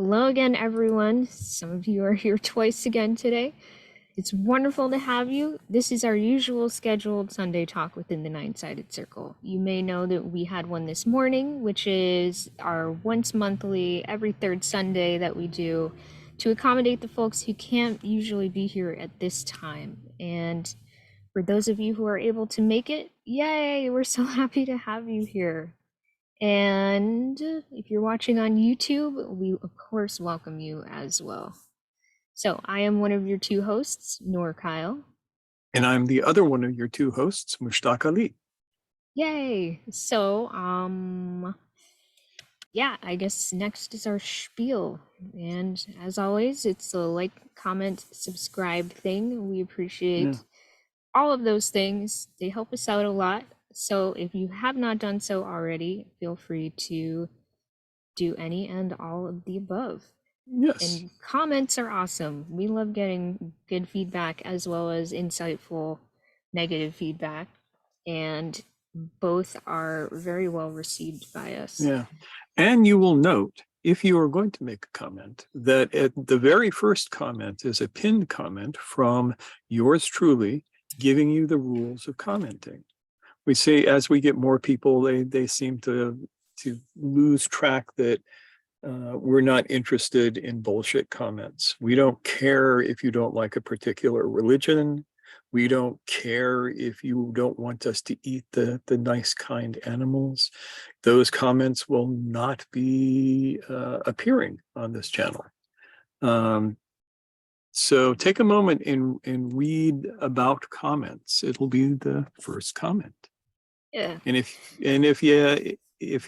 Hello again, everyone. Some of you are here twice again today. It's wonderful to have you. This is our usual scheduled Sunday talk within the Nine-Sided Circle. You may know that we had one this morning, which is our once monthly, every third Sunday that we do to accommodate the folks who can't usually be here at this time. And for those of you who are able to make it, yay, we're so happy to have you here. And if you're watching on YouTube, we of course welcome you as well. So I am one of your two hosts, Noor Kyle. And I'm the other one of your two hosts, Mushtaq Ali. Yay! So, yeah, I guess next is our spiel. And as always, it's a like, comment, subscribe thing. We appreciate all of those things. They help us out a lot. So if you have not done so already, feel free to do any and all of the above. Yes. And comments are awesome. We love getting good feedback as well as insightful negative feedback. And both are very well received by us. Yeah. And you will note, if you are going to make a comment, that at the very first comment is a pinned comment from yours truly, giving you the rules of commenting. We see as we get more people, they seem to lose track that we're not interested in bullshit comments. We don't care if you don't like a particular religion. We don't care if you don't want us to eat the nice, kind animals. Those comments will not be appearing on this channel. So take a moment and read about comments. It'll be the first comment. Yeah. And if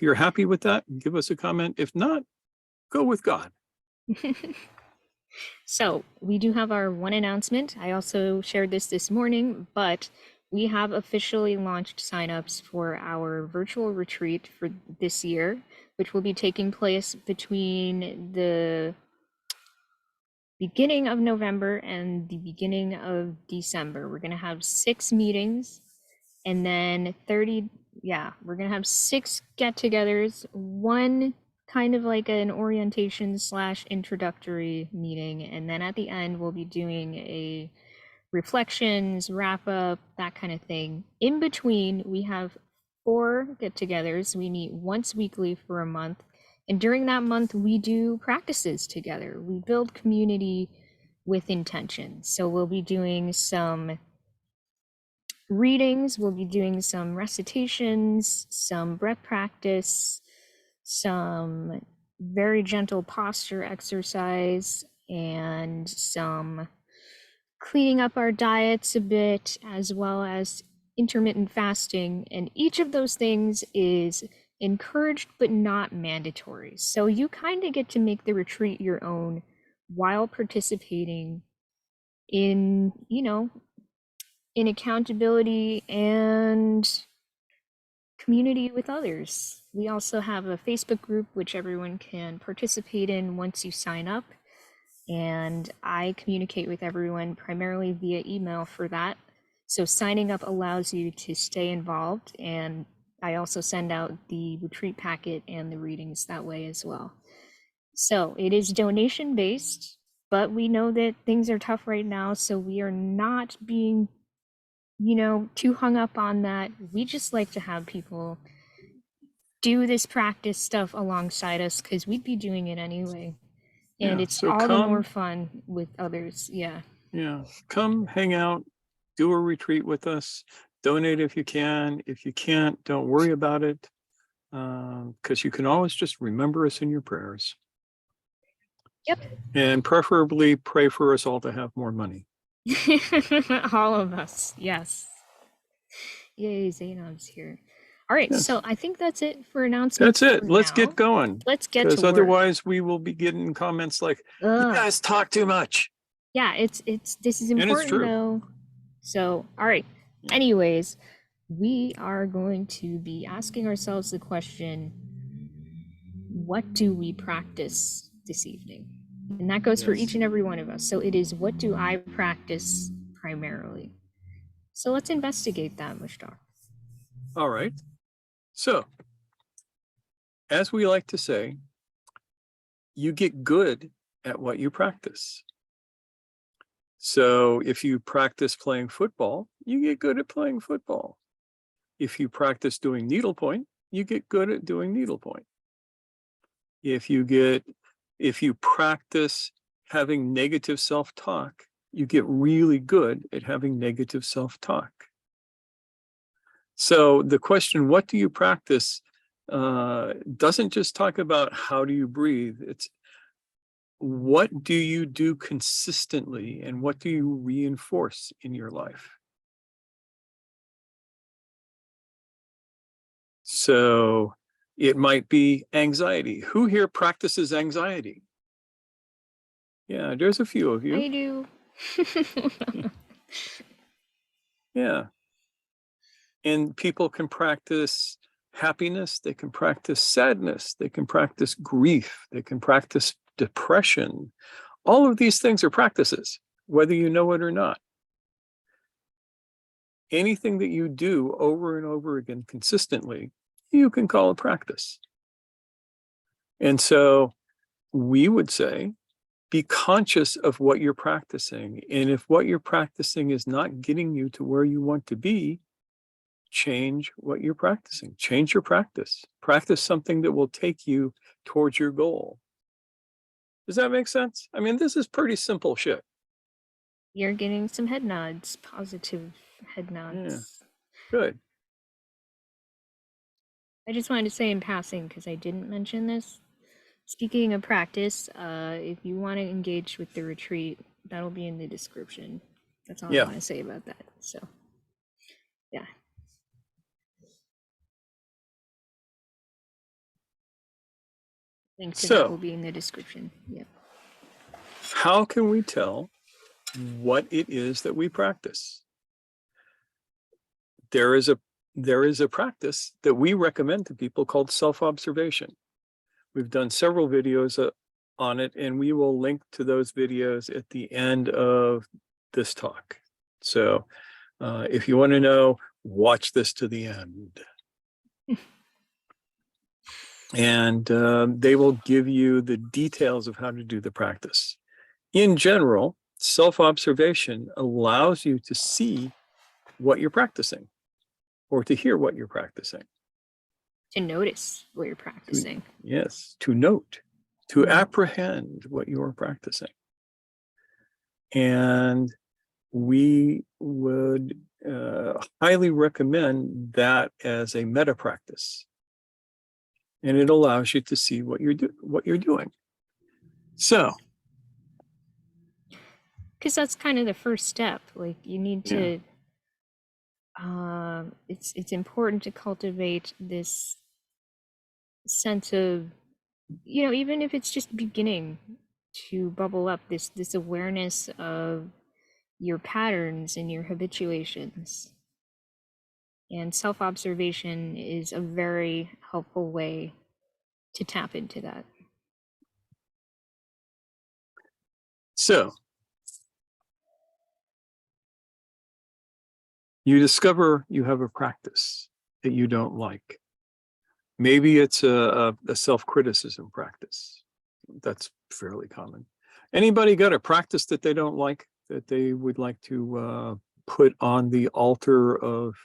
you're happy with that, give us a comment. If not, go with God. So we do have our one announcement. I also shared this morning, but we have officially launched signups for our virtual retreat for this year, which will be taking place between the beginning of November and the beginning of December. We're going to have 6 meetings and then we're going to have 6 get-togethers, one kind of like an orientation / introductory meeting, and then at the end we'll be doing a reflections, wrap up, that kind of thing. In between, we have 4 get-togethers. We meet once weekly for a month. And during that month, we do practices together. We build community with intention. So we'll be doing some readings, we'll be doing some recitations, some breath practice, some very gentle posture exercise, and some cleaning up our diets a bit, as well as intermittent fasting. And each of those things is encouraged but not mandatory. So you kind of get to make the retreat your own while participating in, in accountability and community with others. We also have a Facebook group which everyone can participate in once you sign up. And I communicate with everyone primarily via email for that. So signing up allows you to stay involved, and I also send out the retreat packet and the readings that way as well. So it is donation based, but we know that things are tough right now, so we are not being, too hung up on that. We just like to have people do this practice stuff alongside us because we'd be doing it anyway. And it's so all the more fun with others. Yeah. Yeah. Come hang out, do a retreat with us, donate if you can. If you can't, don't worry about it. Because you can always just remember us in your prayers. Yep. And preferably pray for us all to have more money. All of us. Yes. Yay, Zainab's here. All right, yes. So I think that's it for announcements. That's it. Let's get going. Let's get to work. Because otherwise we will be getting comments like, you guys talk too much. Yeah, this is important though. So, all right. Anyways, we are going to be asking ourselves the question, what do we practice this evening? And that goes for each and every one of us. So it is, what do I practice primarily? So let's investigate that, Mushtaq. All right. So, as we like to say, you get good at what you practice. So if you practice playing football, you get good at playing football. If you practice doing needlepoint, you get good at doing needlepoint. If you practice having negative self-talk, you get really good at having negative self-talk. So the question, what do you practice, doesn't just talk about how do you breathe. It's what do you do consistently and what do you reinforce in your life? So it might be anxiety. Who here practices anxiety? Yeah, there's a few of you. I do. Yeah. And people can practice happiness, they can practice sadness, they can practice grief, they can practice depression. All of these things are practices, whether you know it or not. Anything that you do over and over again consistently, you can call a practice. And so we would say, be conscious of what you're practicing. And if what you're practicing is not getting you to where you want to be, change what you're practicing. Change your practice. Practice something that will take you towards your goal. Does that make sense? I mean, this is pretty simple shit. You're getting some head nods, positive head nods. Yeah, good. I just wanted to say in passing, because I didn't mention this. Speaking of practice, if you want to engage with the retreat, that'll be in the description. That's all I want to say about that. So, yeah. Link to that will be in the description. Yeah. How can we tell what it is that we practice? There is a practice that we recommend to people called self-observation. We've done several videos on it, and we will link to those videos at the end of this talk. So if you want to know, watch this to the end. And they will give you the details of how to do the practice. In general, self-observation allows you to see what you're practicing or to hear what you're practicing. To notice what you're practicing. Yes, to note, to apprehend what you're practicing. And we would highly recommend that as a meta practice. And it allows you to see what you're doing. So, because that's kind of the first step. Like you need to. It's important to cultivate this sense of, even if it's just beginning to bubble up, this awareness of your patterns and your habituations. And self-observation is a very helpful way to tap into that. So you discover you have a practice that you don't like. Maybe it's a self-criticism practice. That's fairly common. Anybody got a practice that they don't like, that they would like to put on the altar of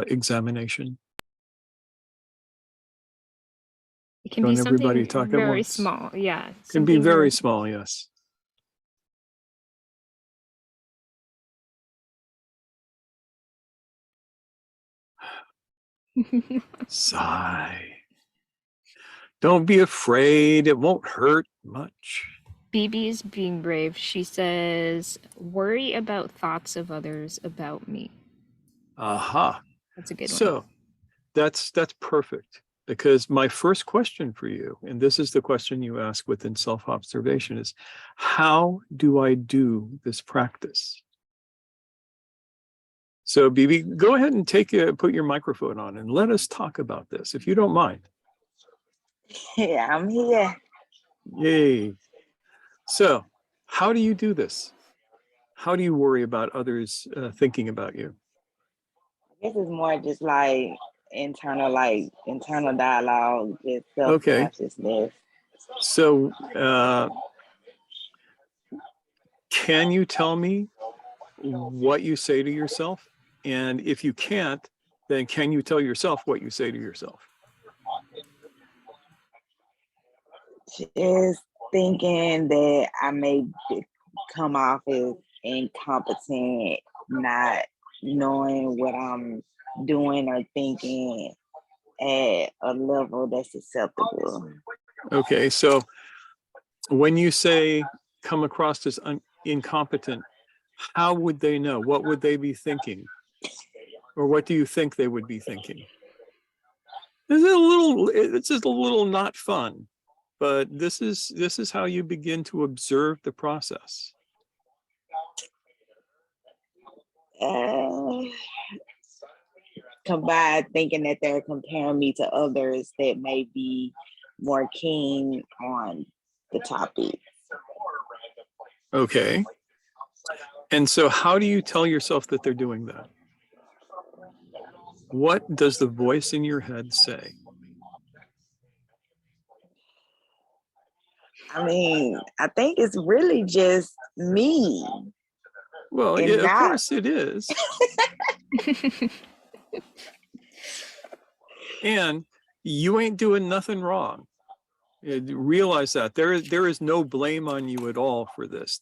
examination? It can be something very once. small. Yeah. It can be very small, yes. Sigh. Don't be afraid. It won't hurt much. BB's being brave. She says, worry about thoughts of others about me. Aha. That's a good one. So that's perfect, because my first question for you, and this is the question you ask within self-observation, is how do I do this practice? So BB, go ahead and put your microphone on and let us talk about this, if you don't mind. Yeah, I'm here. Yay. So how do you do this? How do you worry about others thinking about you? I guess it's more just like internal dialogue, just self-consciousness. So, can you tell me what you say to yourself? And if you can't, then can you tell yourself what you say to yourself? Just thinking that I may come off as incompetent, not knowing what I'm doing or thinking at a level that's acceptable. Okay, so when you say come across as incompetent, how would they know? What would they be thinking? Or what do you think they would be thinking? It's just a little not fun, but this is how you begin to observe the process. Combined thinking that they're comparing me to others that may be more keen on the topic. Okay. And so how do you tell yourself that they're doing that? What does the voice in your head say? I mean, I think it's really just me. Well, and yeah, of not course it is. And you ain't doing nothing wrong. Realize that there is no blame on you at all for this.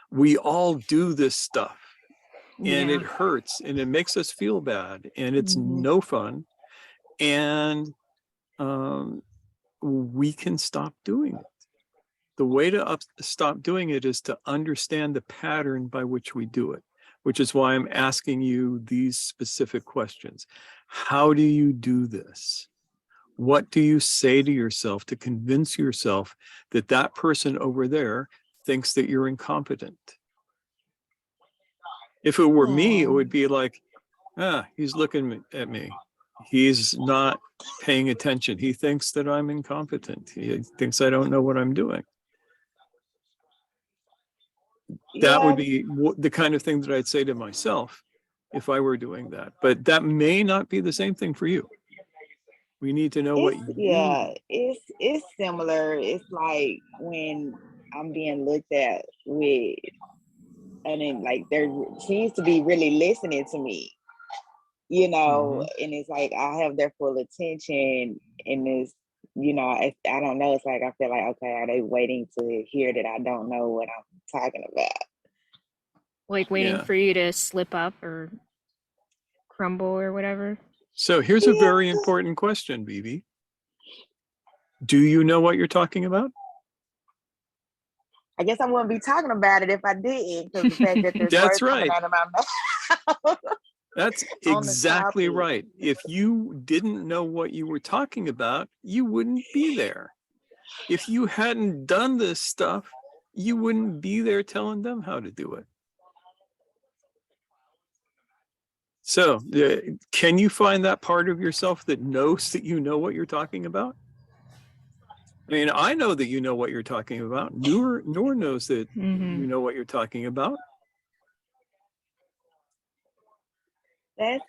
We all do this stuff, and Yeah. it hurts and it makes us feel bad, and it's Mhm. no fun. And we can stop doing it. The way to stop doing it is to understand the pattern by which we do it, which is why I'm asking you these specific questions. How do you do this? What do you say to yourself to convince yourself that that person over there thinks that you're incompetent? If it were me, it would be like, he's looking at me. He's not paying attention. He thinks that I'm incompetent. He thinks I don't know what I'm doing. That would be the kind of thing that I'd say to myself if I were doing that. But that may not be the same thing for you. We need to know what you... it's similar. It's like when I'm being looked at with, and then like there seems to be really listening to me, and it's like I have their full attention, and it's, I don't know, it's like I feel like, okay, are they waiting to hear that I don't know what I'm talking about? Like waiting for you to slip up or crumble or whatever. So here's a very important question, Bibi. Do you know what you're talking about? I guess I wouldn't be talking about it if I didn't, because the fact that there's That's words right. coming out of my mouth. That's exactly right. If you didn't know what you were talking about, you wouldn't be there. If you hadn't done this stuff, you wouldn't be there telling them how to do it. So, can you find that part of yourself that knows that you know what you're talking about? I mean, I know that you know what you're talking about. Noor knows that you know what you're talking about. That's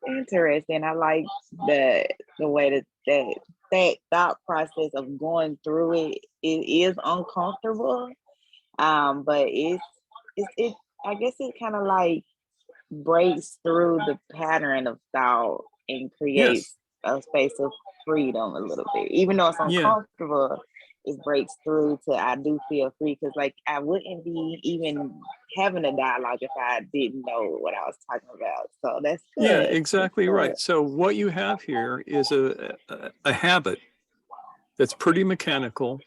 interesting. I like the way that thought process of going through it. It is uncomfortable, but it I guess it kind of like breaks through the pattern of thought and creates a space of freedom a little bit. Even though it's uncomfortable, it breaks through to I do feel free, because like I wouldn't be even having a dialogue if I didn't know what I was talking about. So that's good. Yeah, exactly right. So what you have here is a habit that's pretty mechanical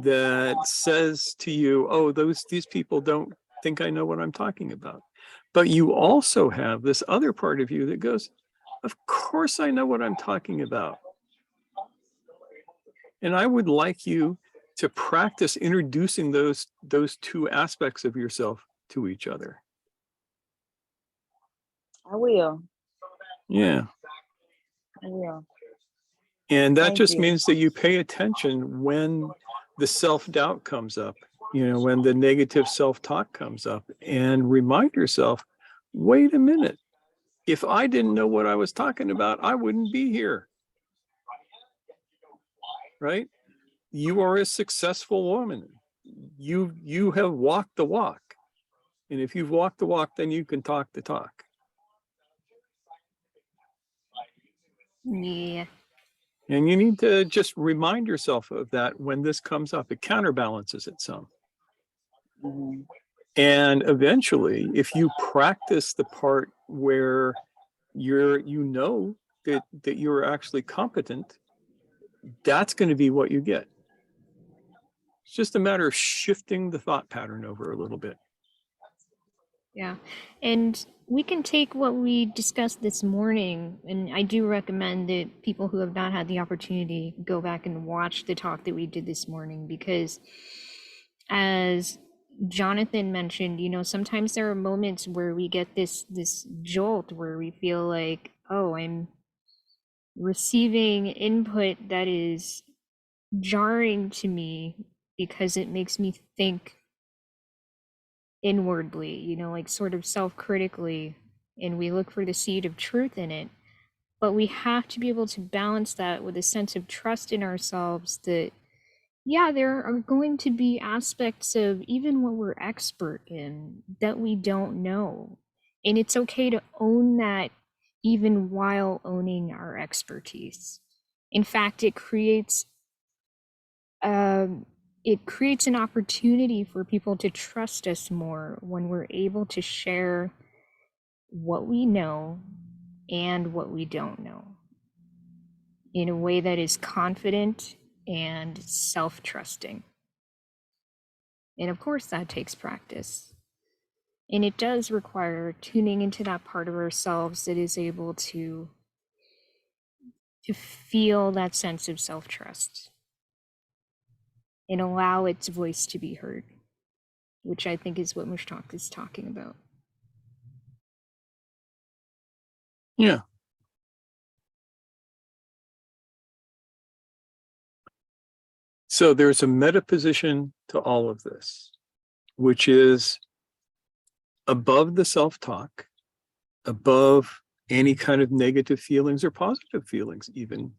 that says to you, oh, these people don't think I know what I'm talking about. But you also have this other part of you that goes, of course I know what I'm talking about. And I would like you to practice introducing those two aspects of yourself to each other. I will. Yeah. I will. And that just means that you pay attention when the self-doubt comes up, when the negative self-talk comes up, and remind yourself, wait a minute. If I didn't know what I was talking about, I wouldn't be here. Right? you are a successful woman. You have walked the walk. And if you've walked the walk, then you can talk the talk. Yeah. And you need to just remind yourself of that when this comes up. It counterbalances it some. Mhm. And eventually, if you practice the part where you know that you're actually competent, that's going to be what you get. It's just a matter of shifting the thought pattern over a little bit. Yeah. And we can take what we discussed this morning, and I do recommend that people who have not had the opportunity go back and watch the talk that we did this morning, because as Jonathan mentioned, sometimes there are moments where we get this jolt where we feel like, oh, I'm receiving input that is jarring to me because it makes me think inwardly, like sort of self-critically, and we look for the seed of truth in it. But we have to be able to balance that with a sense of trust in ourselves that, yeah, there are going to be aspects of even what we're expert in that we don't know. And it's okay to own that even while owning our expertise. In fact, um, it creates an opportunity for people to trust us more when we're able to share what we know and what we don't know in a way that is confident and self-trusting. And of course, that takes practice. And it does require tuning into that part of ourselves that is able to feel that sense of self-trust and allow its voice to be heard, which I think is what Mushtak is talking about. Yeah. So there's a meta position to all of this, which is above the self-talk, above any kind of negative feelings or positive feelings even,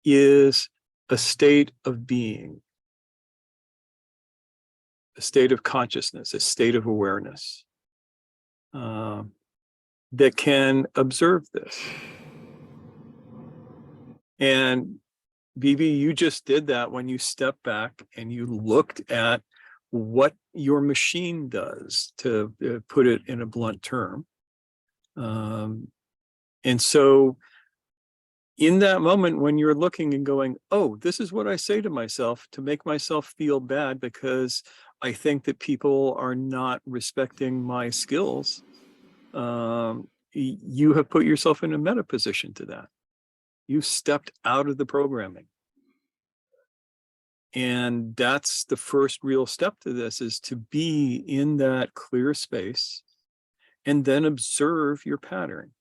is a state of being, a state of consciousness, a state of awareness that can observe this. And Bibi, you just did that when you stepped back and you looked at what your machine does, to put it in a blunt term. And so in that moment when you're looking and going, oh, this is what I say to myself to make myself feel bad because I think that people are not respecting my skills, you have put yourself in a meta position to that. You stepped out of the programming. And that's the first real step to this, is to be in that clear space and then observe your pattern.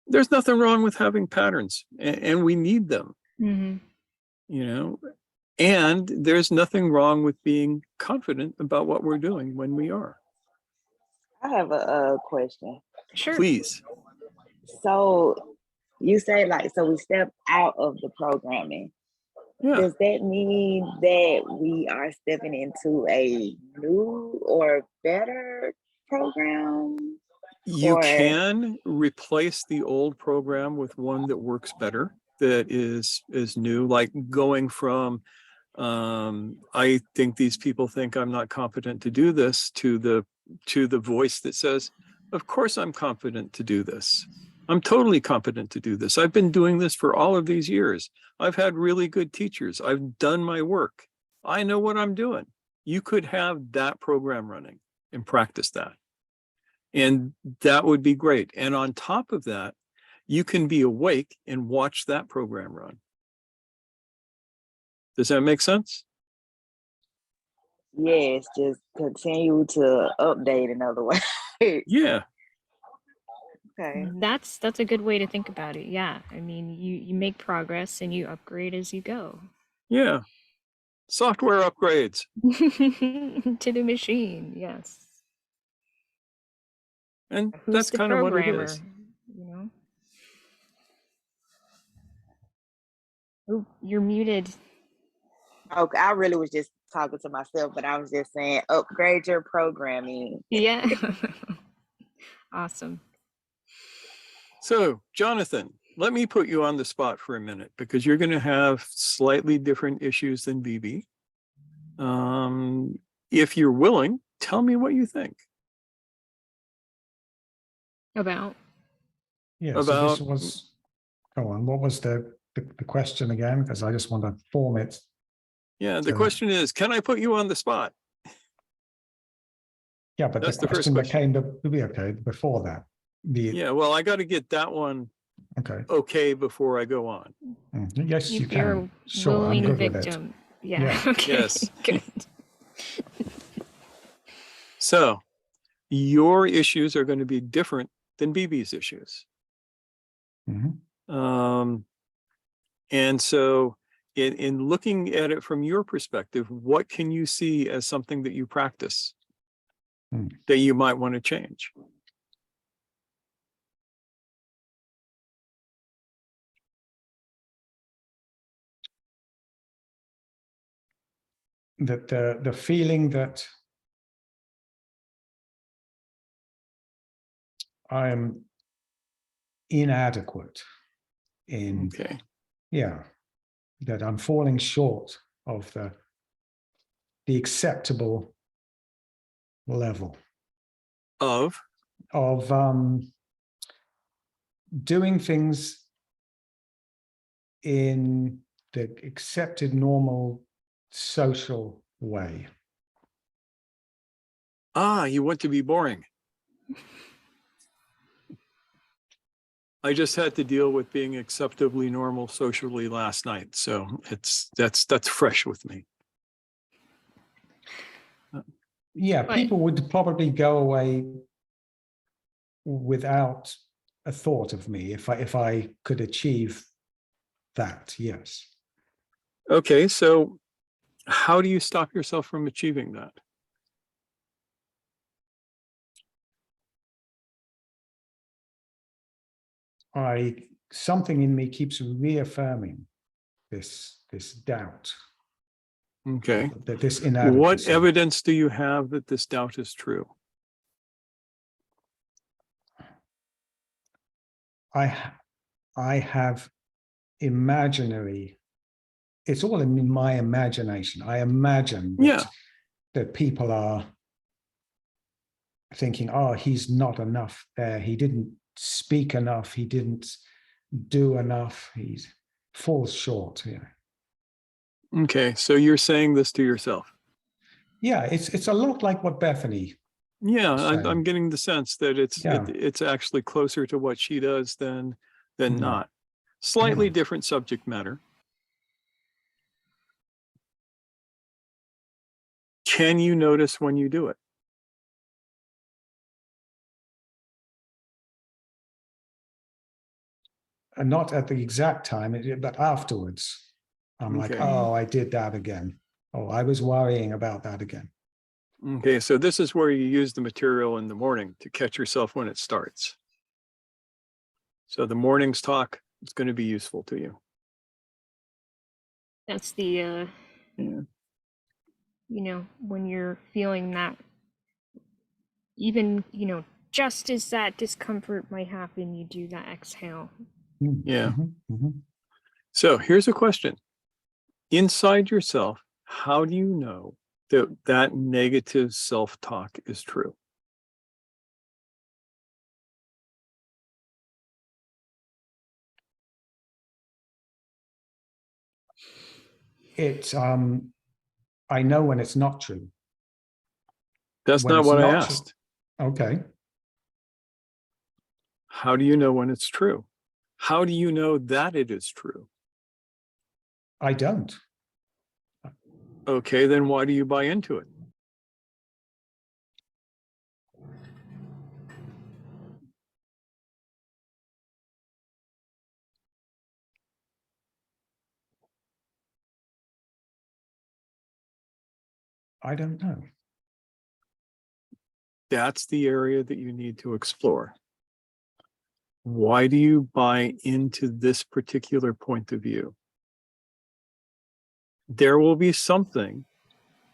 There's nothing wrong with having patterns, and we need them, and there's nothing wrong with being confident about what we're doing when we are. I have a question. Sure. Please. So you say, like, so we step out of the programming. Yeah. Does that mean that we are stepping into a new or better program? You Or can replace the old program with one that works better, that is new, like going from I think these people think I'm not competent to do this, to the voice that says, of course I'm competent to do this. I'm totally competent to do this. I've been doing this for all of these years. I've had really good teachers. I've done my work. I know what I'm doing. You could have that program running and practice that. And that would be great. And on top of that, you can be awake and watch that program run. Does that make sense? yes, just continue to update, in other words. Yeah. Okay. That's a good way to think about it. Yeah. I mean, you make progress and you upgrade as you go. Yeah. Software upgrades. To the machine, yes. And Who's that's the kind of what it programmer? is. You know? Oh, you're muted. Okay, I really was just talking to myself, but I was just saying upgrade your programming. Yeah. Awesome. So, Jonathan, let me put you on the spot for a minute because you're going to have slightly different issues than BB. If you're willing, tell me what you think About. Yeah, so this about. was, go on, what was the question again? Because I just want to form it. Yeah, the So- question is, can I put you on the spot? Yeah, but That's the the first question that question. came before that. Yeah, well, I got to get that one Okay. okay before I go on. Yes, you You're can. a Sure, I'm willing good with it. victim. Yeah. Yeah. Okay. Yes. Good. So, your issues are going to be different than BB's issues. Mhm. And so, in looking at it from your perspective, what can you see as something that you practice that you might want to change? That the feeling that I am inadequate in, Okay. yeah, that I'm falling short of the acceptable level Of, of doing things in the accepted normal social way. you want to be boring. I just had to deal with being acceptably normal socially last night, so that's fresh with me. Yeah, But- people would probably go away without a thought of me if I could achieve that. Yes. Okay, so how do you stop yourself from achieving that? Something in me keeps reaffirming this doubt, Okay. that this What inadequacy. evidence do you have that this doubt is true? I have imaginary. It's all in my imagination. I imagine that people are thinking, oh, he's not enough there. He didn't speak enough. He didn't do enough. He falls short. Yeah. Okay, so you're saying this to yourself. Yeah, it's a lot like what Bethany. Yeah, Same. I'm getting the sense that it's actually closer to what she does than not. Slightly different subject matter. Can you notice when you do it? And not at the exact time, but afterwards. I'm like, Okay. oh, I did that again. Oh, I was worrying about that again. Okay, so this is where you use the material in the morning to catch yourself when it starts. So the morning's talk is going to be useful to you. That's the you know, when you're feeling that, even, you know, just as that discomfort might happen, you do that exhale. Yeah. Mm-hmm. So here's a question. Inside yourself, how do you know that that negative self-talk is true? It's I know when it's not true. That's When not it's what I not true- asked. Okay. How do you know when it's true? How do you know that it is true? I don't. Okay, then why do you buy into it? I don't know. That's the area that you need to explore. Why do you buy into this particular point of view? there will be something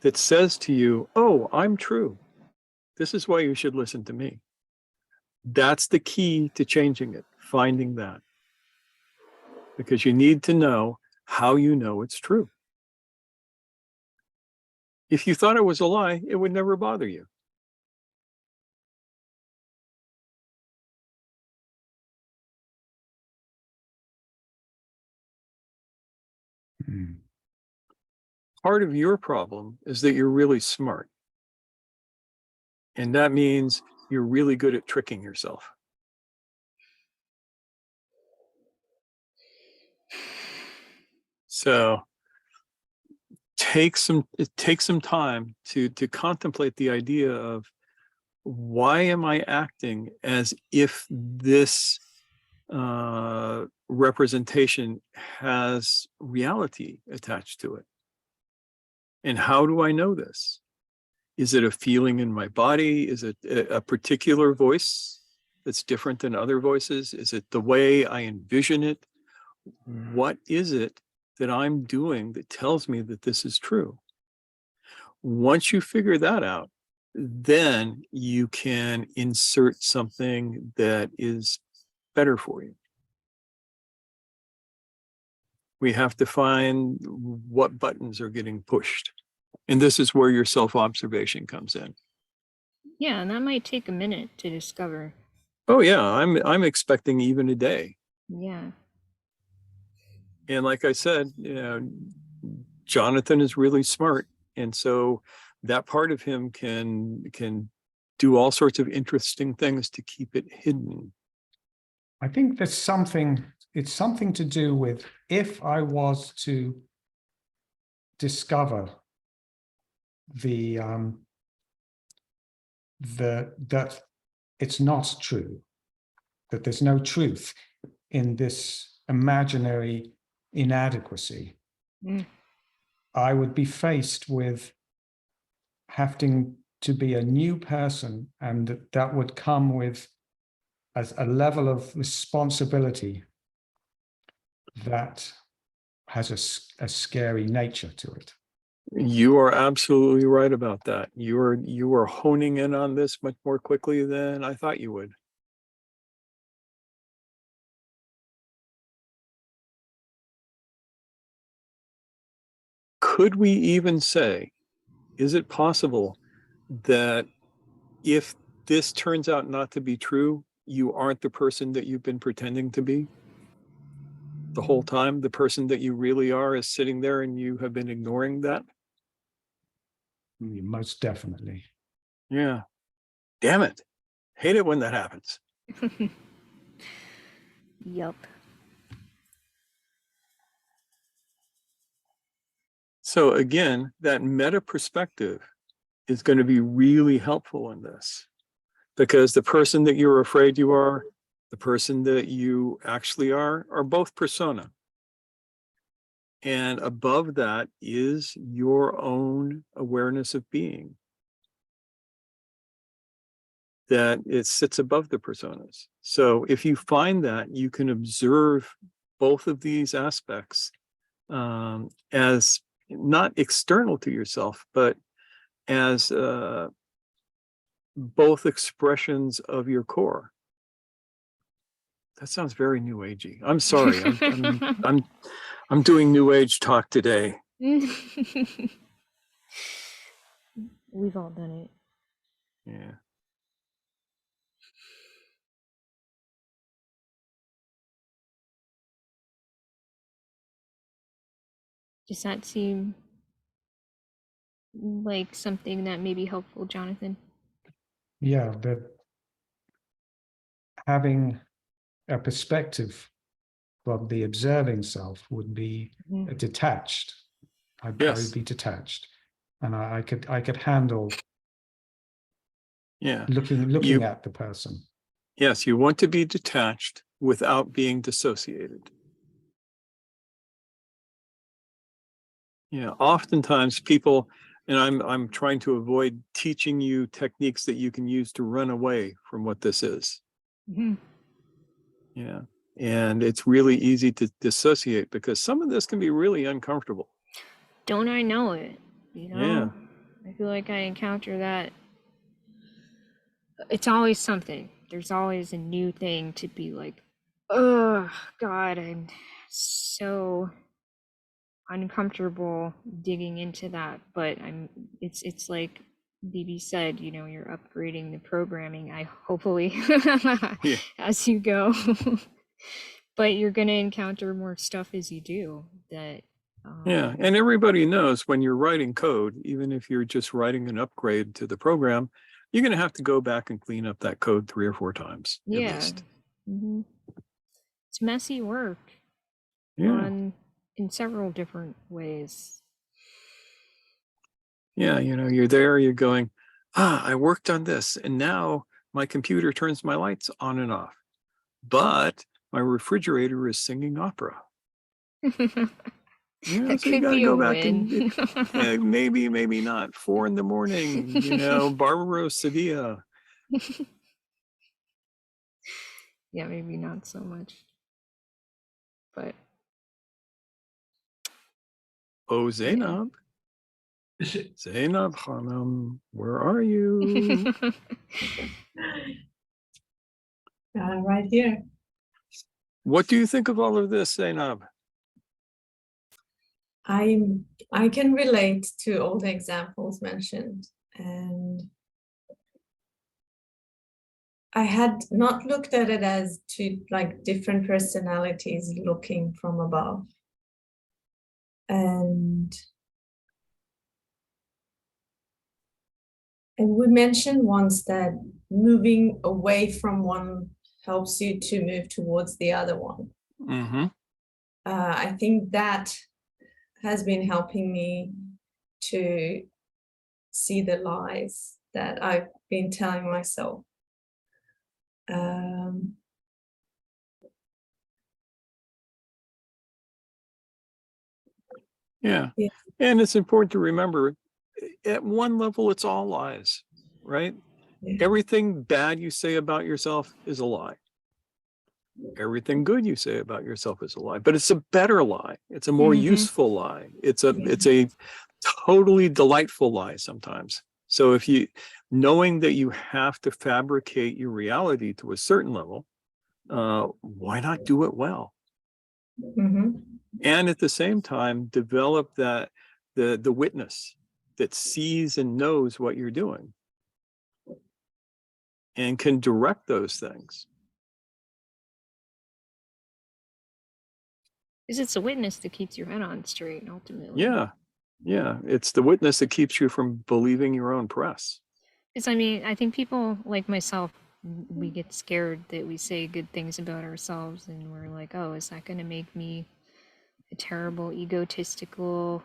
that says to you, oh, I'm true. This is why you should listen to me. That's the key to changing it, finding that. Because you need to know how you know it's true. If you thought it was a lie, it would never bother you. Mm. Part of your problem is that you're really smart. And that means you're really good at tricking yourself. So take some time to contemplate the idea of, why am I acting as if this representation has reality attached to it? And how do I know this? Is it a feeling in my body? Is it a particular voice that's different than other voices? Is it the way I envision it? What is it that I'm doing that tells me that this is true? Once you figure that out, then you can insert something that is better for you. We have to find what buttons are getting pushed. And this is where your self-observation comes in. Yeah, and that might take a minute to discover. Oh yeah, I'm expecting even a day. Yeah. And like I said, Jonathan is really smart. And so that part of him can do all sorts of interesting things to keep it hidden. I think it's something to do with, if I was to discover that it's not true, that there's no truth in this imaginary inadequacy, I would be faced with having to be a new person, and that would come with a level of responsibility that has a scary nature to it. You are absolutely right about that. You are honing in on this much more quickly than I thought you would. Could we even say, is it possible that if this turns out not to be true, you aren't the person that you've been pretending to be the whole time? The person that you really are is sitting there and you have been ignoring that? Most definitely. Yeah. Damn it. Hate it when that happens. Yup. So again, that meta perspective is going to be really helpful in this, because the person that you're afraid you are, the person that you actually are both persona. And above that is your own awareness of being, that it sits above the personas. So if you find that, you can observe both of these aspects as not external to yourself, but as both expressions of your core. That sounds very new agey. I'm sorry. I'm doing new age talk today. We've all done it. Yeah. Does that seem like something that may be helpful, Jonathan? Yeah, that having a perspective from the observing self would be detached. I would be detached, and I could handle looking at the person. Yes, you want to be detached without being dissociated. Yeah, oftentimes people, and I'm trying to avoid teaching you techniques that you can use to run away from what this is. Yeah, and it's really easy to dissociate because some of this can be really uncomfortable. don't I know it? You know, Yeah. I feel like I encounter that. It's always something. There's always a new thing to be like, oh God, I'm so uncomfortable digging into that. But it's like BB said, you know, you're upgrading the programming. I hopefully Yeah. as you go. But you're gonna encounter more stuff as you do that. Yeah. And everybody knows when you're writing code, even if you're just writing an upgrade to the program, you're going to have to go back and clean up that code 3 or 4 times at Yeah. least. Mm-hmm. It's messy work Yeah. in several different ways. Yeah. You know, you're there, you're going, I worked on this, and now my computer turns my lights on and off. But my refrigerator is singing opera. Yeah, That so you could got to be a go back and win. maybe, maybe not. 4 a.m, you know, Barbaro Sevilla. Yeah, maybe not so much. But Oh, Zainab. Zainab Khanum, where are you? Right here. What do you think of all of this, Zainab? I can relate to all the examples mentioned, and I had not looked at it as two like different personalities looking from above. And we mentioned once that moving away from one helps you to move towards the other one. Mm-hmm. I think that has been helping me to see the lies that I've been telling myself. Yeah. Yeah. And it's important to remember, at one level, it's all lies, right? Yeah. Everything bad you say about yourself is a lie. Everything good you say about yourself is a lie, but it's a better lie. It's a more useful lie. It's a totally delightful lie sometimes. So if you, knowing that you have to fabricate your reality to a certain level, why not do it well? And at the same time, develop that the witness that sees and knows what you're doing and can direct those things. Because it's a witness that keeps your head on straight, ultimately. Yeah. Yeah. It's the witness that keeps you from believing your own press. Because, I mean, I think people like myself, we get scared that we say good things about ourselves and we're like, oh, is that going to make me a terrible, egotistical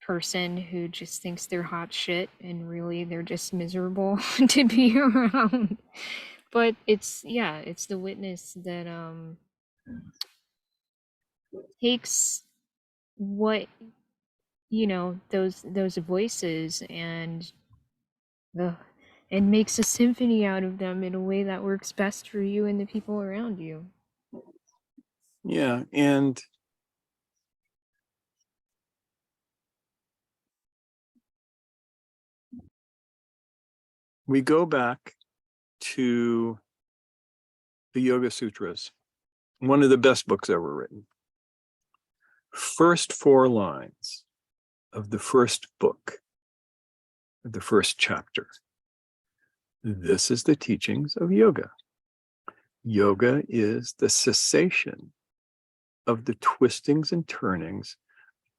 person who just thinks they're hot shit and really they're just miserable to be around? But it's the witness that takes what, you know, those voices and makes a symphony out of them in a way that works best for you and the people around you. Yeah. And we go back to the Yoga Sutras, one of the best books ever written. First 4 lines of the first book, of the first chapter. This is the teachings of yoga. Yoga is the cessation of the twistings and turnings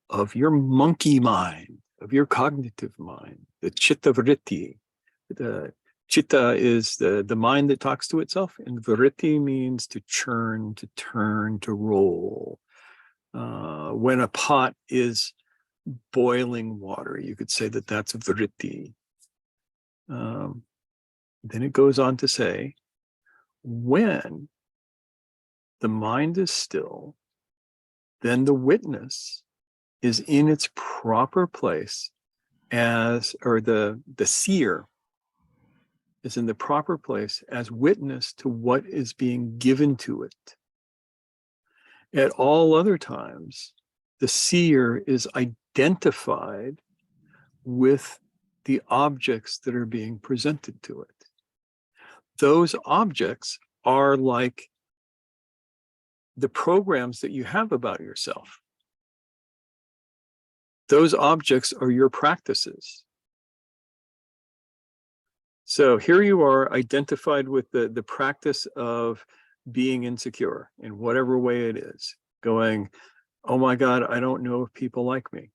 of your monkey mind, of your cognitive mind, the chitta vritti. The chitta is the mind that talks to itself, and vritti means to churn, to turn, to roll. When a pot is boiling water, you could say that that's vritti. Then it goes on to say, when the mind is still, then the witness is in its proper place as, or the seer is in the proper place as witness to what is being given to it. At all other times, the seer is identified with the objects that are being presented to it. Those objects are like the programs that you have about yourself. Those objects are your practices. So here you are, identified with the practice of being insecure in whatever way it is, going, oh my God, I don't know if people like me.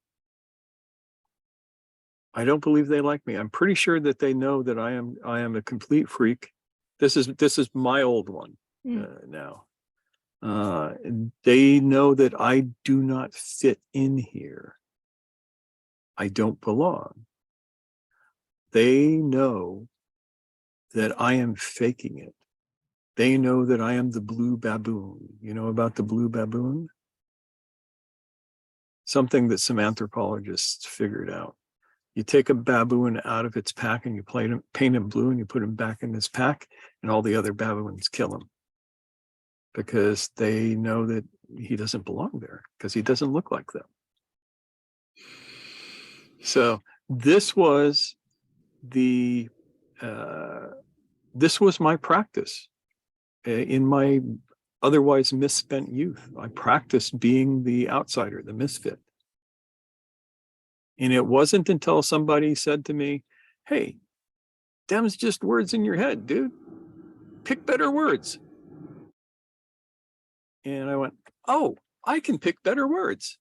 I don't believe they like me. I'm pretty sure that they know that I am a complete freak. This is my old one now. They know that I do not fit in here. I don't belong. They know that I am faking it. They know that I am the blue baboon. You know about the blue baboon? Something that some anthropologists figured out. You take a baboon out of its pack and you paint him blue and you put him back in his pack, and all the other baboons kill him because they know that he doesn't belong there because he doesn't look like them. So this was my practice in my otherwise misspent youth. I practiced being the outsider, the misfit. And it wasn't until somebody said to me, hey, them's just words in your head, dude. Pick better words. And I went, oh, I can pick better words.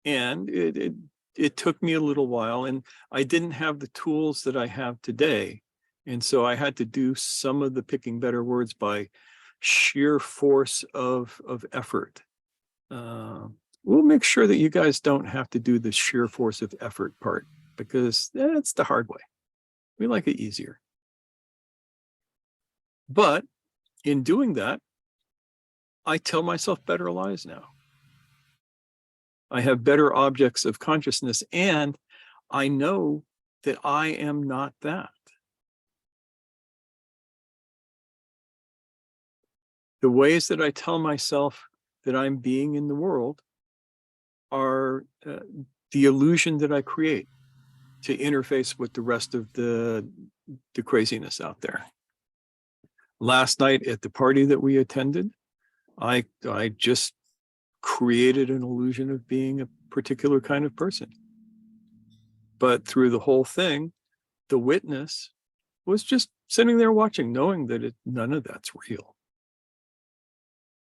And it took me a little while, and I didn't have the tools that I have today. And so I had to do some of the picking better words by sheer force of effort. We'll make sure that you guys don't have to do the sheer force of effort part, because that's the hard way. We like it easier. But in doing that, I tell myself better lies now. I have better objects of consciousness, and I know that I am not that. The ways that I tell myself that I'm being in the world are the illusion that I create to interface with the rest of the craziness out there. Last night at the party that we attended, I just created an illusion of being a particular kind of person. But through the whole thing, the witness was just sitting there watching, knowing that none of that's real.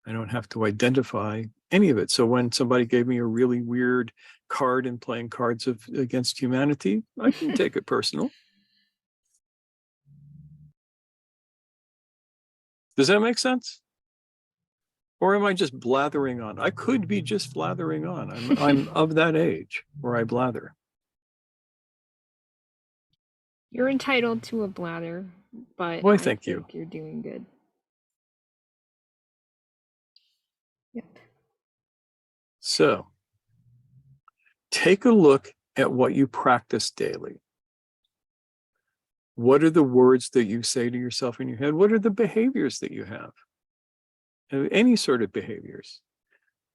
I don't have to identify any of it. So when somebody gave me a really weird card in playing Cards Against Humanity, I can take it personal. Does that make sense? Or am I just blathering on? I could be just blathering on. I'm of that age where I blather. You're entitled to a blather, but Why, I thank think you. you're doing good. Yep. So take a look at what you practice daily. What are the words that you say to yourself in your head? What are the behaviors that you have? Any sort of behaviors.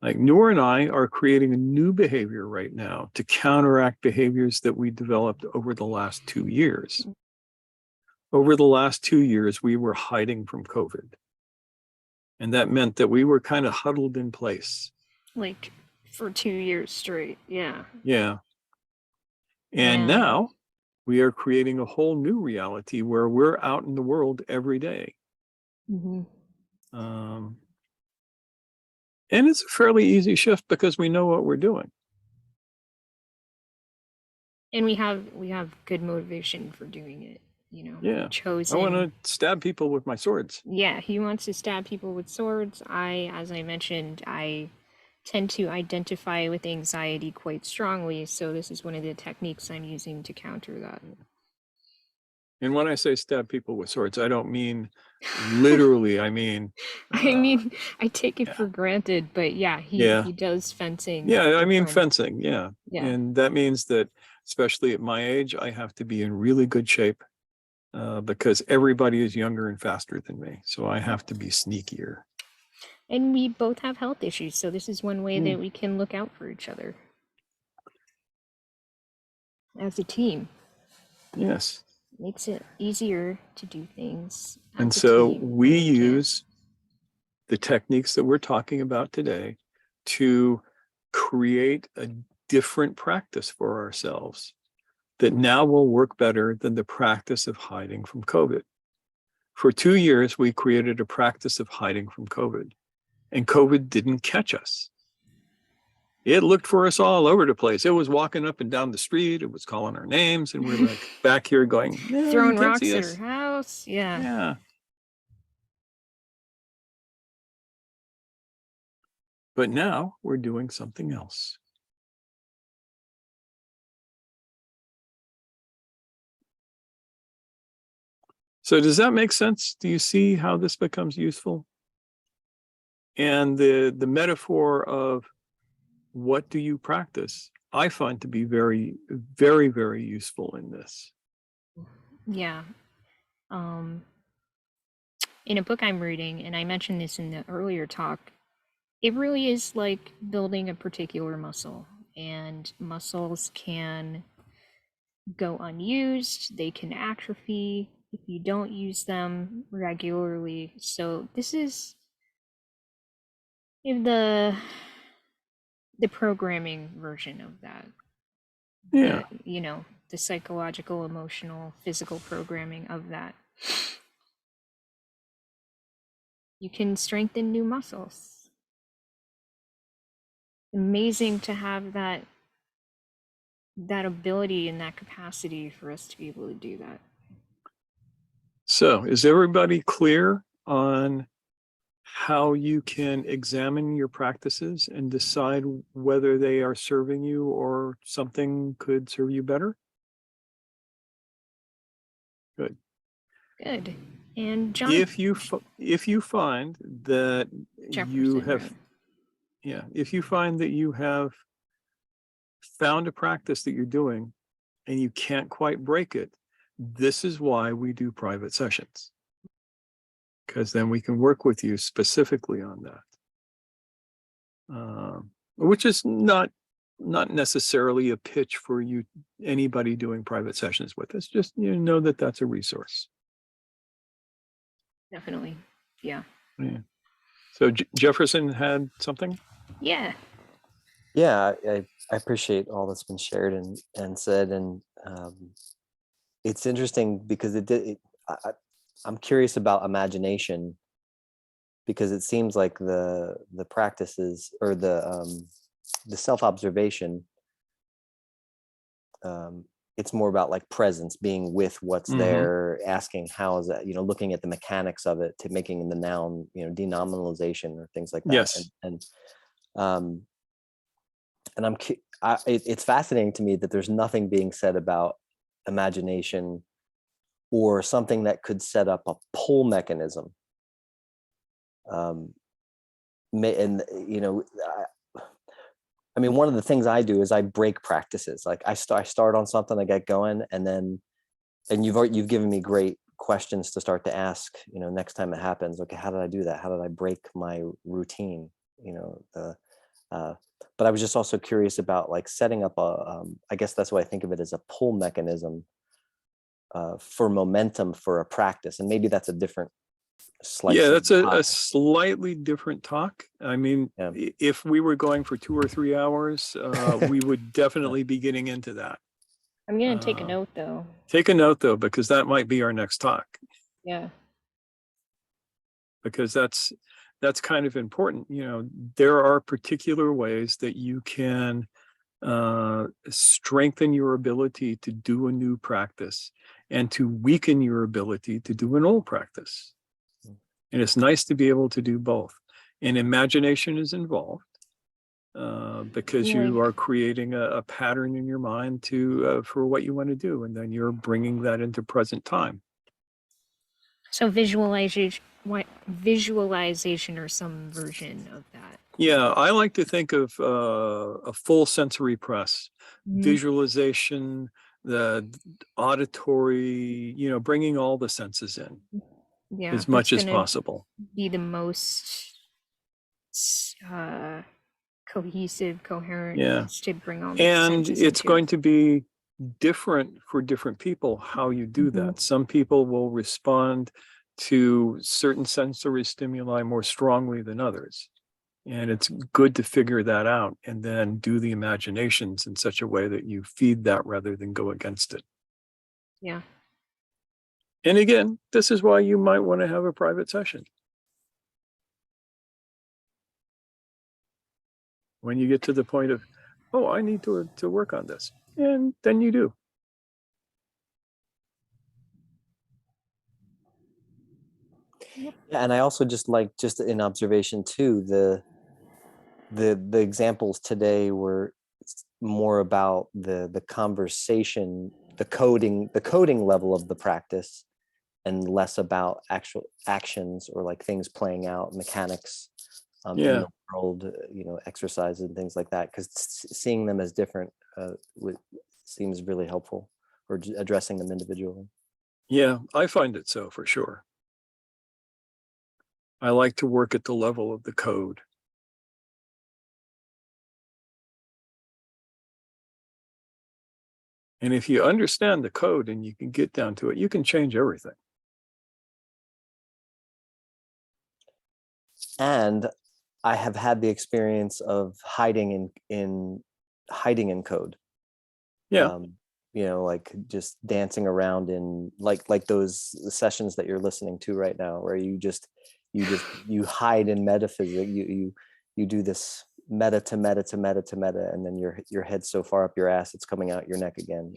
Like Noor and I are creating a new behavior right now to counteract behaviors that we developed over the last 2 years. Over the last 2 years, we were hiding from COVID. And that meant that we were kind of huddled in place. Like for 2 years straight. Yeah. Yeah. And now we are creating a whole new reality where we're out in the world every day. Mm-hmm. And it's a fairly easy shift because we know what we're doing. And we have good motivation for doing it, you know. Yeah. Chosen. I want to stab people with my swords. Yeah, he wants to stab people with swords. As I mentioned, I tend to identify with anxiety quite strongly, so this is one of the techniques I'm using to counter that. And when I say stab people with swords, I don't mean literally. I mean, I take it for granted, but yeah, he does fencing. Yeah, I mean fun. fencing. Yeah, and that means that, especially at my age, I have to be in really good shape because everybody is younger and faster than me, so I have to be sneakier. And we both have health issues, so this is one way that we can look out for each other as a team. Yes. Makes it easier to do things as And a so team we when can't. use the techniques that we're talking about today to create a different practice for ourselves that now will work better than the practice of hiding from COVID. For 2 years, we created a practice of hiding from COVID, and COVID didn't catch us. It looked for us all over the place. It was walking up and down the street. It was calling our names, and we're like back here going, no, you Throwing can't rocks see at us. her house. Yeah. Yeah. But now we're doing something else. So does that make sense? Do you see how this becomes useful? And the metaphor of what do you practice, I find to be very, very, very useful in this. Yeah. In a book I'm reading, and I mentioned this in the earlier talk, it really is like building a particular muscle, and muscles can go unused, they can atrophy if you don't use them regularly. So this is the programming version of that. Yeah. The psychological, emotional, physical programming of that. You can strengthen new muscles. Amazing to have that ability and that capacity for us to be able to do that. So is everybody clear on how you can examine your practices and decide whether they are serving you or something could serve you better? Good. Good. And John If you find that you Jefferson have, wrote, if you find that you have found a practice that you're doing and you can't quite break it, this is why we do private sessions, because then we can work with you specifically on that, which is not necessarily a pitch for you, anybody doing private sessions with us. Just know that that's a resource. definitely. Yeah. So Jefferson had something. Yeah. Yeah, I appreciate all that's been shared and said, and it's interesting because I'm curious about imagination, because it seems like the practices or the self-observation, it's more about like presence, being with what's there, asking how is that, looking at the mechanics of it, to making the noun, denominalization or things like that. Yes. And it's fascinating to me that there's nothing being said about imagination or something that could set up a pull mechanism. I mean, one of the things I do is I break practices. Like I start on something, I get going, and you've given me great questions to start to ask, next time it happens. Okay, how did I do that? How did I break my routine? But I was just also curious about like setting up I guess that's why I think of it as a pull mechanism for momentum for a practice. And maybe that's a different slice. Yeah, that's a slightly different talk. I mean, if we were going for 2 or 3 hours, we would definitely be getting into that. I'm going to take a note though. Take a note though, because that might be our next talk. Yeah. Because that's kind of important. There are particular ways that you can strengthen your ability to do a new practice and to weaken your ability to do an old practice. And it's nice to be able to do both. And imagination is involved because you are creating a pattern in your mind for what you want to do. And then you're bringing that into present time. So visualization or some version of that. Yeah, I like to think of a full sensory press, visualization, the auditory, bringing all the senses in as much as possible. Be the most cohesive, coherent Yeah. to bring all the And senses it's into going it. to be different for different people how you do that. Some people will respond to certain sensory stimuli more strongly than others. And it's good to figure that out and then do the imaginations in such a way that you feed that rather than go against it. Yeah. And again, this is why you might want to have a private session. When you get to the point of, oh, I need to work on this. And then you do. Yep. Yeah, and I also just like, just in observation too, the examples today were more about the conversation, the coding level of the practice, and less about actual actions or like things playing out, mechanics in Yeah. the world, exercises and things like that. Because seeing them as different seems really helpful, or addressing them individually. Yeah, I find it so for sure. I like to work at the level of the code. And if you understand the code and you can get down to it, you can change everything. And I have had the experience of hiding in code. Yeah. Like just dancing around in like those sessions that you're listening to right now, where you hide in metaphysics. You do this meta to meta to meta to meta, and then your head's so far up your ass it's coming out your neck again.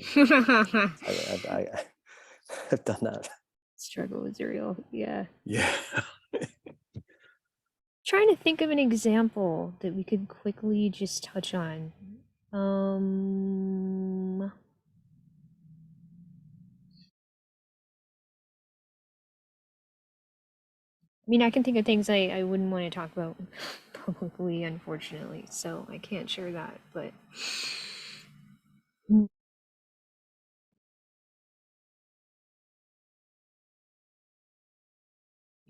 I've done that. Struggle is real. Yeah. Yeah. Trying to think of an example that we could quickly just touch on. I mean, I can think of things I wouldn't want to talk about publicly, unfortunately, so I can't share that, but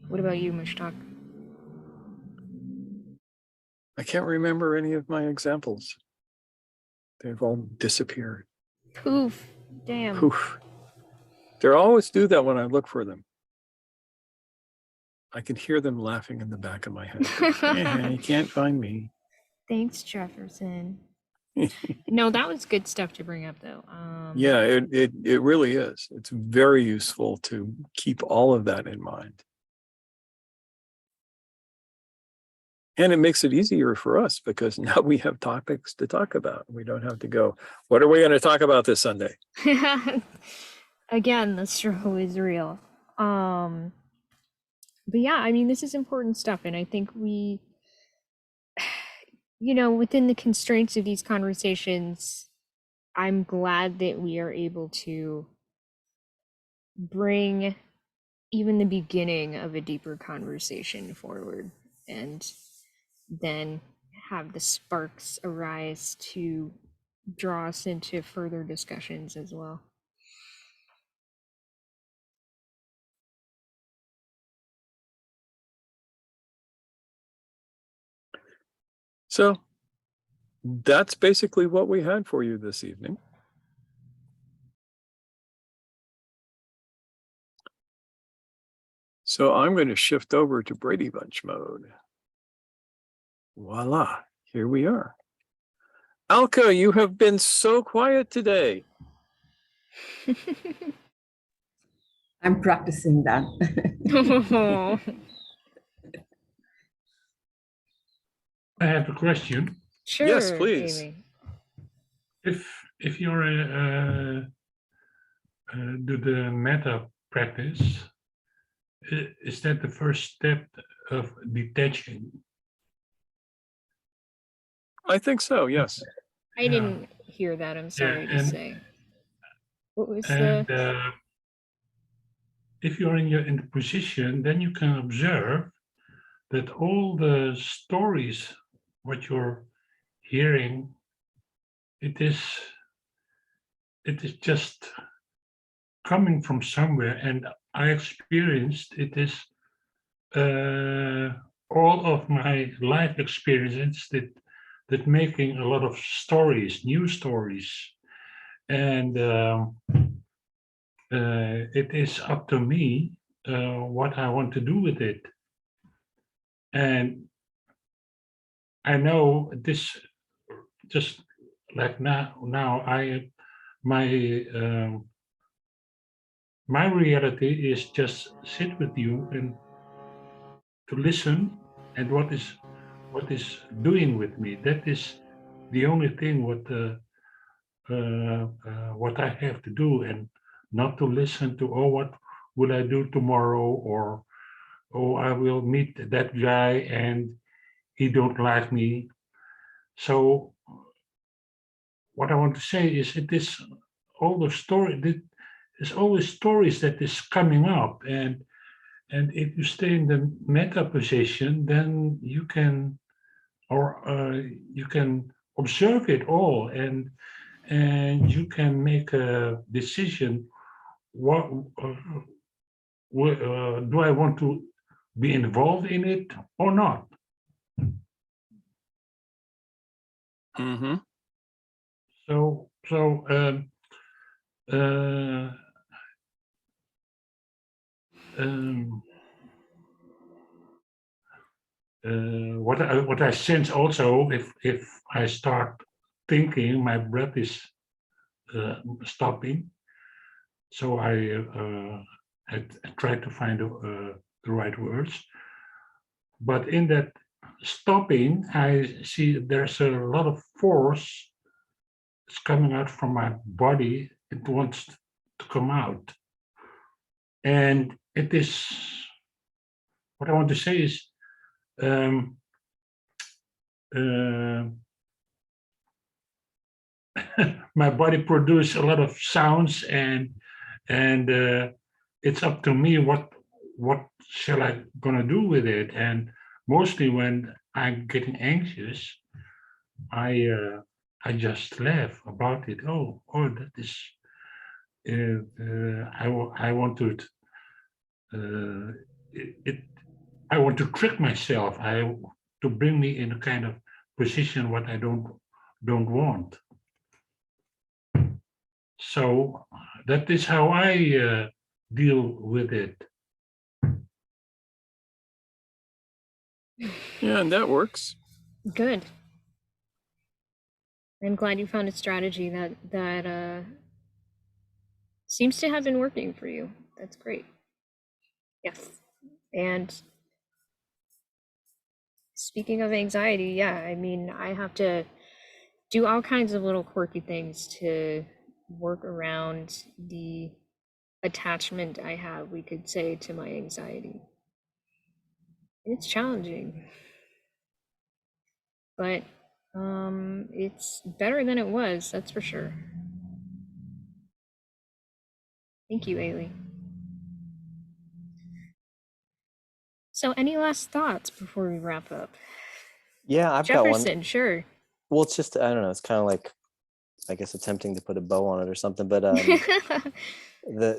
what about you, Mushtak? I can't remember any of my examples. They've all disappeared. Poof. Damn. Poof. They always do that when I look for them. I can hear them laughing in the back of my head. You can't find me. Thanks, Jefferson. No, that was good stuff to bring up, though. Yeah, it really is. It's very useful to keep all of that in mind. And it makes it easier for us because now we have topics to talk about. We don't have to go, what are we going to talk about this Sunday? Again, the struggle is real. But yeah, I mean, this is important stuff. And I think we, within the constraints of these conversations, I'm glad that we are able to bring even the beginning of a deeper conversation forward and then have the sparks arise to draw us into further discussions as well. So that's basically what we had for you this evening. So I'm going to shift over to Brady Bunch mode. Voila, here we are. Alka, you have been so quiet today. I'm practicing that. I have a question. Sure, Yes, please. Jamie. If you're do the meta practice, is that the first step of detaching? I think so, yes. I didn't hear that. I'm sorry to say. What was and the? if you're in the position, then you can observe that all the stories, what you're hearing, it is just coming from somewhere, and I experienced it is all of my life experiences that making a lot of stories, new stories, and it is up to me what I want to do with it. And I know this, just like now my reality is just sit with you and to listen, and what is doing with me. That is the only thing what I have to do, and not to listen to, oh, what will I do tomorrow, or oh, I will meet that guy and he don't like me. So what I want to say is, it is all the story. There's always stories that is coming up, and if you stay in the meta position, then you can, or you can observe it all, and you can make a decision. What do I want to be involved in it or not? Mm-hmm. So what I sense also, if I start thinking, my breath is stopping. So I try to find the right words. But in that stopping, I see there's a lot of force that's coming out from my body. It wants to come out. And it is, what I want to say is, my body produces a lot of sounds, and it's up to me what shall I gonna do with it. And mostly when I'm getting anxious, I just laugh about it. Oh, that is. I want to. I want to trick myself. To bring me in a kind of position what I don't want. So that is how I deal with it. Yeah, and that works. Good. I'm glad you found a strategy that seems to have been working for you. That's great. Yes. And speaking of anxiety, yeah, I mean, I have to do all kinds of little quirky things to work around the attachment I have, we could say, to my anxiety. It's challenging, but it's better than it was, that's for sure. Thank you, Ailey. So any last thoughts before we wrap up? Yeah, I've got one. Jefferson, sure. Well, it's just, I don't know, it's kind of like, I guess, attempting to put a bow on it or something, but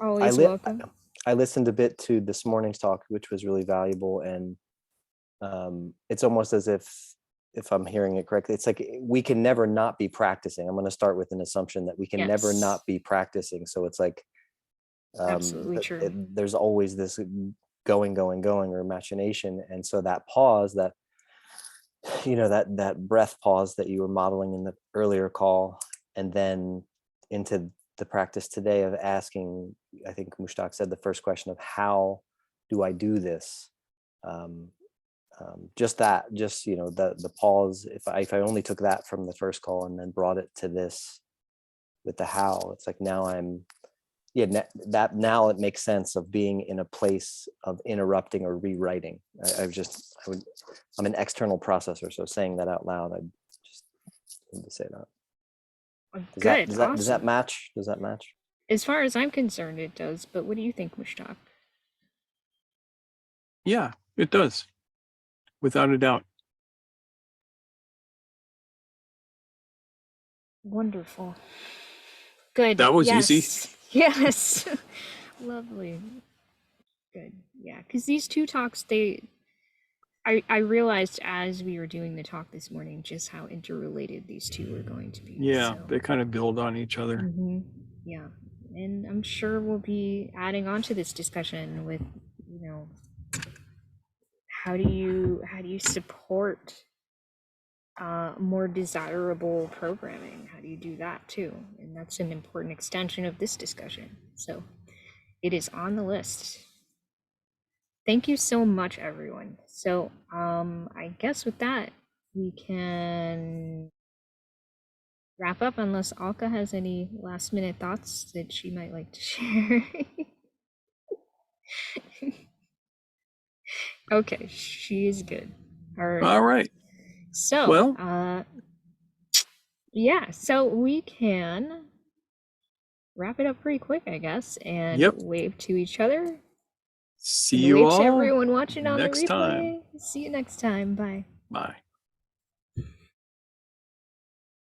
Always welcome. I listened a bit to this morning's talk, which was really valuable, and it's almost as if I'm hearing it correctly, it's like we can never not be practicing. I'm going to start with an assumption that we can never not be practicing. So it's like absolutely true. There's always this going or imagination, and so that pause, that that breath pause that you were modeling in the earlier call, and then into the practice today of asking, I think Mushtaq said the first question of, how do I do this? Just the pause. If I only took that from the first call and then brought it to this with the how, it's like now now it makes sense of being in a place of interrupting or rewriting. I'm an external processor, so saying that out loud, I just need to say that. Does that match? Does that match? As far as I'm concerned, it does. But what do you think, Mushtaq? Yeah, it does, without a doubt. Wonderful. Good. That was easy. Yes. Lovely. Good. Yeah, because these two talks, they I realized as we were doing the talk this morning just how interrelated these two were going to be. Yeah, so. they kind of build on each other. Mm-hmm. Yeah, and I'm sure we'll be adding on to this discussion with, you know, how do you support more desirable programming? How do you do that too? And that's an important extension of this discussion. So it is on the list. Thank you so much, everyone. So I guess with that, we can wrap up unless Alka has any last minute thoughts that she might like to share. Okay, she is good. All right. So, Well, yeah, so we can wrap it up pretty quick, I guess, and Yep. wave to each other. See And you wave all to everyone watching on the next replay. time. See you next time. Bye. Bye.